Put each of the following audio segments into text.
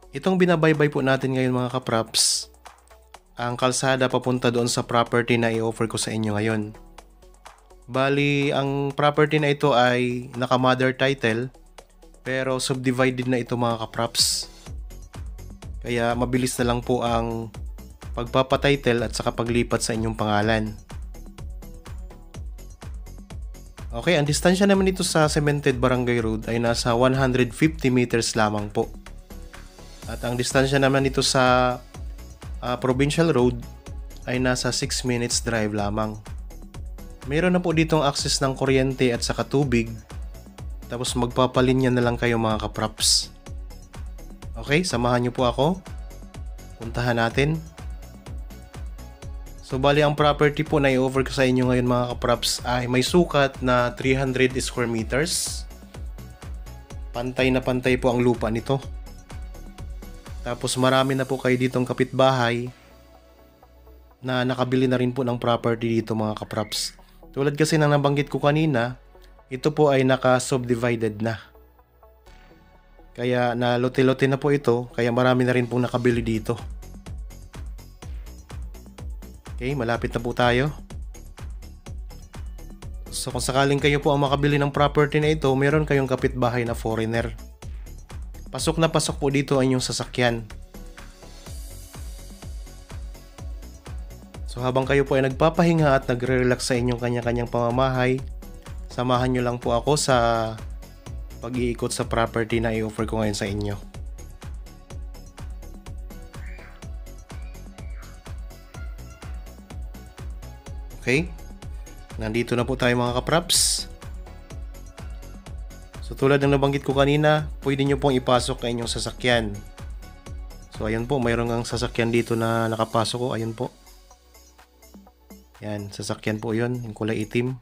Itong binabaybay po natin ngayon mga kapraps, ang kalsada papunta doon sa property na i-offer ko sa inyo ngayon. Bali, ang property na ito ay naka-mother title pero subdivided na ito mga kapraps. Kaya mabilis na lang po ang pagpapatitle at saka paglipat sa inyong pangalan. Okay, ang distansya naman ito sa cemented barangay road ay nasa 150 meters lamang po. At ang distansya naman ito sa provincial road ay nasa 6 minutes drive lamang. Mayroon na po ditong access ng kuryente at saka tubig. Tapos magpapalinya na lang kayo mga kapraps. Okay, samahan niyo po ako. Puntahan natin. So bali ang property po na i-offer ko sa inyo ngayon mga kapraps ay may sukat na 300 square meters. Pantay na pantay po ang lupa nito. Tapos marami na po kayo ditong kapitbahay na nakabili na rin po ng property dito mga kapraps. Tulad kasi na nabanggit ko kanina, ito po ay naka-subdivided na. Kaya na lote-lote na po ito, kaya marami na rin pong nakabili dito. Okay, malapit na po tayo. So kung sakaling kayo po ang makabili ng property na ito, meron kayong kapitbahay na foreigner. Pasok na pasok po dito ang inyong sasakyan. So habang kayo po ay nagpapahinga at nagre-relax sa inyong kanya-kanyang pamamahay, samahan nyo lang po ako sa pag-iikot sa property na i-offer ko ngayon sa inyo. Okay, nandito na po tayo mga kapraps. So tulad ng nabanggit ko kanina, pwede nyo pong ipasok ang inyong sasakyan. So ayun po, mayroon ang sasakyan dito na nakapasok ko. Ayun po. Yan, sasakyan po yun, yung kulay itim.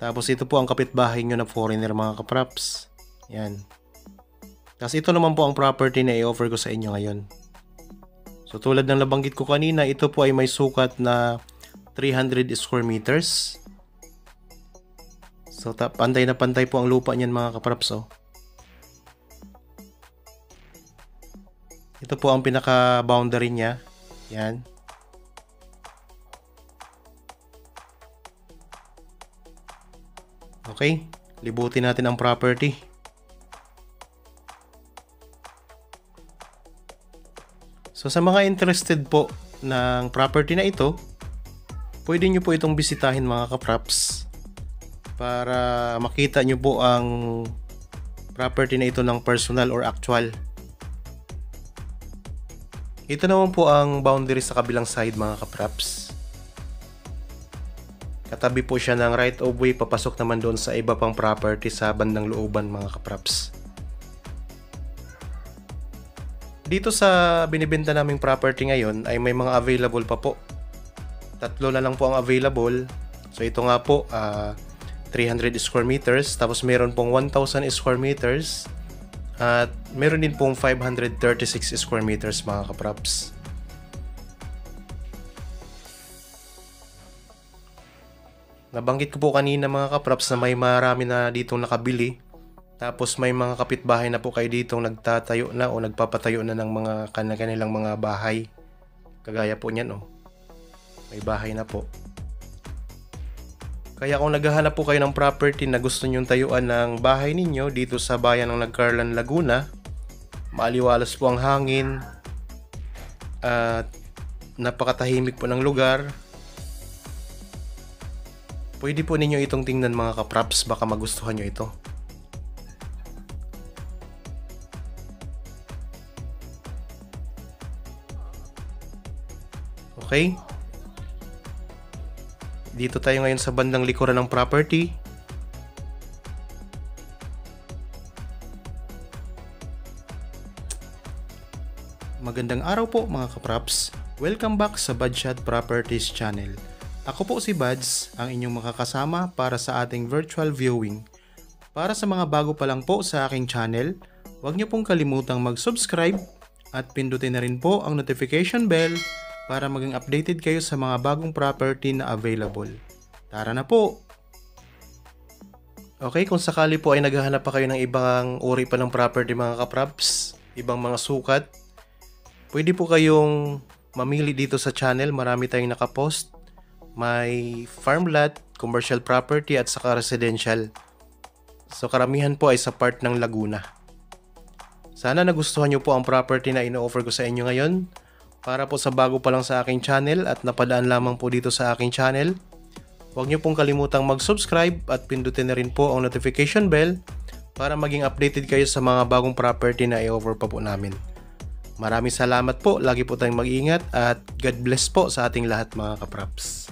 Tapos ito po ang kapitbahay nyo na foreigner mga kapraps. Yan. Tapos ito naman po ang property na i-offer ko sa inyo ngayon. So tulad ng nabanggit ko kanina, ito po ay may sukat na 300 square meters. So pantay na pantay po ang lupa niyan mga kapraps. Oh. Ito po ang pinaka-boundary niya. Yan. Okay, libutin natin ang property. So sa mga interested po ng property na ito, pwede nyo po itong bisitahin mga kapraps para makita nyo po ang property na ito ng personal or actual. Ito naman po ang boundary sa kabilang side mga kapraps. Katabi po siya ng right of way papasok naman doon sa iba pang property sa bandang looban mga kapraps. Dito sa binibenta naming property ngayon ay may mga available pa po. 3 na lang po ang available. So ito nga po 300 square meters, tapos meron pong 1,000 square meters at meron din pong 536 square meters mga kapraps. Nabanggit ko po kanina mga kapraps na may marami na ditong nakabili. Tapos may mga kapitbahay na po kayo ditong nagtatayo na o nagpapatayo na ng mga kanilang mga bahay. Kagaya po niyan oh. May bahay na po. Kaya kung naghahanap po kayo ng property na gusto nyong tayuan ng bahay ninyo dito sa bayan ng Nagcarlan, Laguna, maaliwalas po ang hangin at napakatahimik po ng lugar, pwede po ninyo itong tingnan mga kapraps, baka magustuhan nyo ito. Okay? Dito tayo ngayon sa bandang likuran ng property. Magandang araw po mga kapraps. Welcome back sa Badshot Properties channel. Ako po si Bads, ang inyong makakasama para sa ating virtual viewing. Para sa mga bago pa lang po sa aking channel, huwag niyo pong kalimutang mag-subscribe at pindutin na rin po ang notification bell para maging updated kayo sa mga bagong property na available. Tara na po! Okay, kung sakali po ay naghahanap pa kayo ng ibang uri pa ng property mga kapraps, ibang mga sukat, pwede po kayong mamili dito sa channel. Marami tayong nakapost. May farm lot, commercial property at saka residential. So karamihan po ay sa part ng Laguna. Sana nagustuhan nyo po ang property na ino-offer ko sa inyo ngayon. Para po sa bago pa lang sa aking channel at napadaan lamang po dito sa aking channel, huwag nyo pong kalimutang mag-subscribe at pindutin na rin po ang notification bell para maging updated kayo sa mga bagong property na i-offer pa po namin. Maraming salamat po, lagi po tayong mag-iingat at God bless po sa ating lahat mga kapraps.